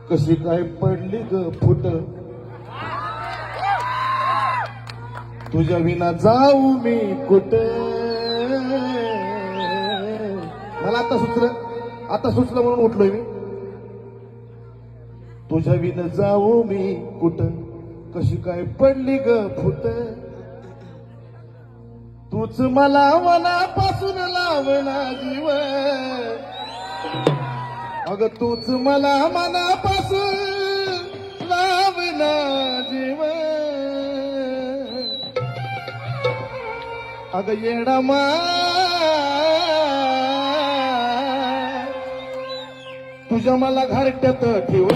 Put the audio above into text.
कशी काय पडली ग फुट, तुझ्या विना जाऊ मी कुठे. मला आता सुचलं म्हणून उठलोय मी. तुझ्या विना जाऊ मी कुठं, कशी काय पडली ग फुट, तूच मला मनापासून लावला जीव. अगं तूच मला मनापासून लावला जीव. अगं येडा तुझ्या मला घरट्यात ठेव.